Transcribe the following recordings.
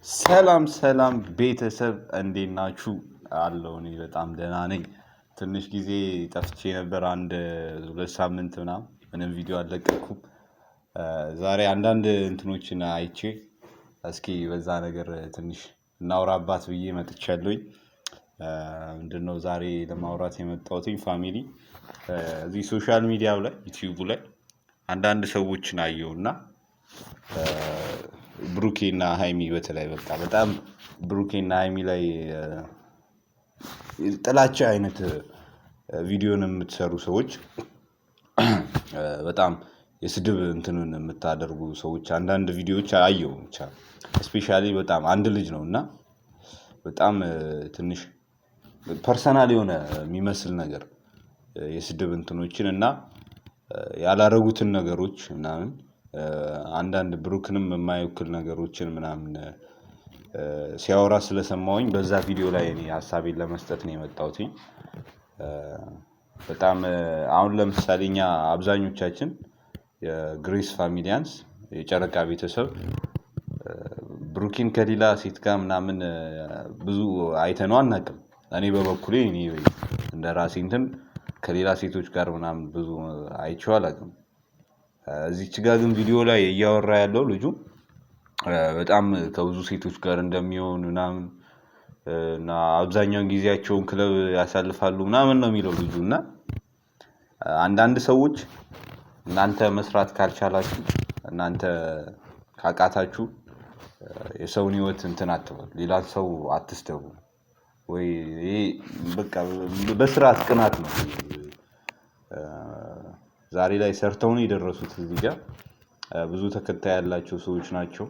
ሰላም ቤተሰብ እንዴት ናችሁ? አለው እኔ በጣም ደህና ነኝ። ትንሽ ጊዜ ጠፍቼ ነበር አንድ 2 ሳምንት ምንም ቪዲዮ አልለቀኩም። ዛሬ አንዳንድ እንትኖችን አይቼ እስኪ በዛ ነገር ትንሽ እናውራባት ብዬ መጥቻለሁኝ። ምንድነው ዛሬ ለማውራት የመጣሁት ፋሚሊ እዚህ ሶሻል ሚዲያው ላይ ዩቲዩብ ላይ አንዳንድ ሰዎችን አየሁና ብሩኬና ሃይሚ በተለይ በጣም ብሩኬና ሃይሚ ላይ ጥላቻ አይነት ቪዲዮን የምትሰሩ ሰዎች በጣም የስድብ እንትኑን የምታደርጉ ሰዎች አንዳንድ ቪዲዮዎች አየሁ ብቻ ስፔሻሊ በጣም አንድ ልጅ ነውና በጣም ትንሽ ፐርሰናል የሆነ የሚመስል ነገር የስድብ እንትኖችን እና ያላረጉትን ነገሮች ምናምን አንዳንድ ብሩክንም የማይወክል ነገሮችን ምናምን ሲያወራ ስለሰማሁኝ በዛ ቪዲዮ ላይ እኔ ሐሳቤን ለመስጠት ነው የመጣሁት። በጣም አሁን ለምሳሌ እኛ አብዛኞቻችን የግሬስ ፋሚሊያንስ የጨረቃ ቤተሰብ ብሩኪን ከሌላ ሴት ጋር ምናምን ብዙ አይተነው አናውቅም። እኔ በበኩሌ እንደራሴ እንትን ከሌላ ሴቶች ጋር ምናምን ብዙ አይቼው አላውቅም። እዚች ጋር ግን ቪዲዮ ላይ እያወራ ያለው ልጁ በጣም ከብዙ ሴቶች ጋር እንደሚሆን ምናምን እና አብዛኛውን ጊዜያቸውን ክለብ ያሳልፋሉ ምናምን ነው የሚለው ልጁ እና አንዳንድ ሰዎች እናንተ መስራት ካልቻላችሁ እናንተ ካቃታችሁ የሰውን ህይወት እንትን አትበሉ፣ ሌላ ሰው አትስደቡ ወይ ይሄ በቃ በስርዓት ቅናት ነው። ዛሬ ላይ ሰርተው ነው የደረሱት እዚህ ጋር ብዙ ተከታይ ያላቸው ሰዎች ናቸው።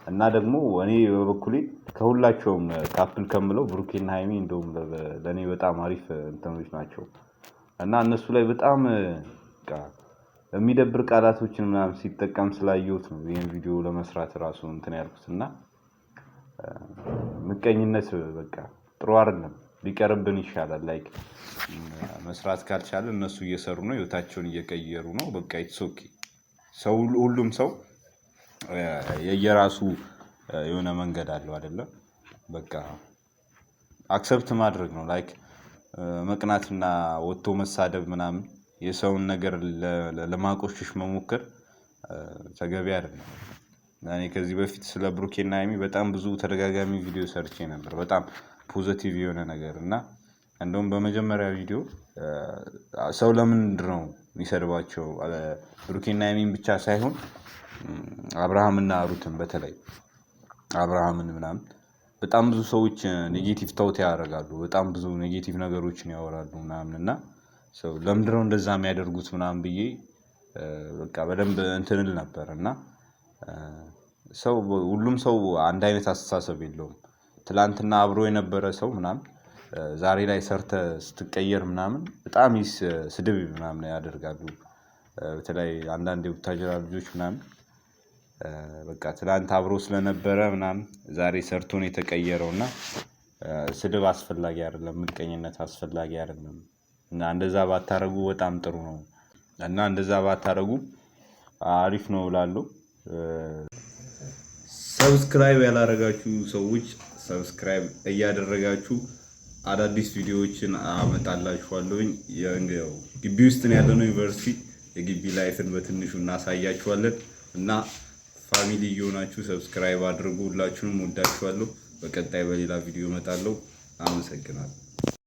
እና ደግሞ እኔ በበኩሌ ከሁላቸውም ካፕል ከምለው ብሩኬና ሃይሚ እንደውም ለኔ በጣም አሪፍ እንትኖች ናቸው። እና እነሱ ላይ በጣም የሚደብር ቃላቶችን ምናምን ሲጠቀም ስላየሁት ነው ይሄን ቪዲዮ ለመስራት ራሱ እንትን ያልኩት እና ምቀኝነት በቃ ጥሩ አይደለም፣ ቢቀርብን ይሻላል። ላይክ መስራት ካልቻለ እነሱ እየሰሩ ነው፣ ህይወታቸውን እየቀየሩ ነው። በቃ ኢትስ ኦኬ። ሁሉም ሰው የየራሱ የሆነ መንገድ አለው አይደለ? በቃ አክሰፕት ማድረግ ነው። ላይክ መቅናትና ወጥቶ መሳደብ ምናምን የሰውን ነገር ለማቆሽሽ መሞከር ተገቢ አይደለም። እኔ ከዚህ በፊት ስለ ብሩኬና ሃይሚ በጣም ብዙ ተደጋጋሚ ቪዲዮ ሰርቼ ነበር። በጣም ፖዚቲቭ የሆነ ነገር እና እንደውም በመጀመሪያ ቪዲዮ ሰው ለምንድነው የሚሰድባቸው ብሩኬና ሃይሚን ብቻ ሳይሆን አብርሃምና ሩትን በተለይ አብርሃምን ምናምን በጣም ብዙ ሰዎች ኔጌቲቭ ታውት ያደርጋሉ። በጣም ብዙ ኔጌቲቭ ነገሮችን ያወራሉ ምናምን እና ሰው ለምንድነው እንደዛ የሚያደርጉት ምናምን ብዬ በቃ በደንብ እንትን እል ነበር እና ሁሉም ሰው አንድ አይነት አስተሳሰብ የለውም። ትላንትና አብሮ የነበረ ሰው ምናምን ዛሬ ላይ ሰርተህ ስትቀየር ምናምን በጣም ስድብ ምናምን ያደርጋሉ። በተለይ አንዳንድ የቡታጀራ ልጆች ምናምን በቃ ትላንት አብሮ ስለነበረ ምናምን ዛሬ ሰርቶ ነው የተቀየረው እና ስድብ አስፈላጊ አይደለም፣ ምቀኝነት አስፈላጊ አይደለም እና እንደዛ ባታረጉ በጣም ጥሩ ነው እና እንደዛ ባታረጉ አሪፍ ነው እላለሁ። ሰብስክራይብ ያላደረጋችሁ ሰዎች ሰብስክራይብ እያደረጋችሁ አዳዲስ ቪዲዮዎችን አመጣላችኋለሁኝ። ያው ግቢ ውስጥ ነው ያለነው ዩኒቨርሲቲ፣ የግቢ ላይፍን በትንሹ እናሳያችኋለን እና ፋሚሊ እየሆናችሁ ሰብስክራይብ አድርጉ። ሁላችሁንም ወዳችኋለሁ። በቀጣይ በሌላ ቪዲዮ እመጣለሁ። አመሰግናለሁ።